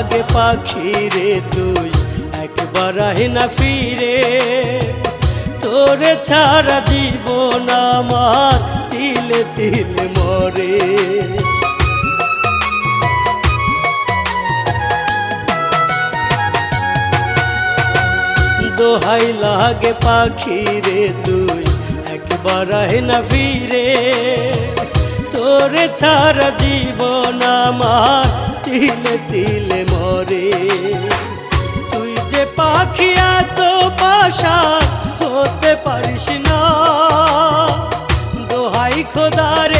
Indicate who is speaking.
Speaker 1: লাগে পাখি রে তুই একবার আহে না ফিরে, তোরে ছাড়া জীবন আমার তিলে তিলে মরে। দোহাই লাগে পাখি রে তুই একবার আহে না ফিরে, তোরে ছাড়া জীবন আমার তিলে তিলে মরে। তুই যে পাখি এত পাশা হতে পারিস না, দোহাই খোদা রে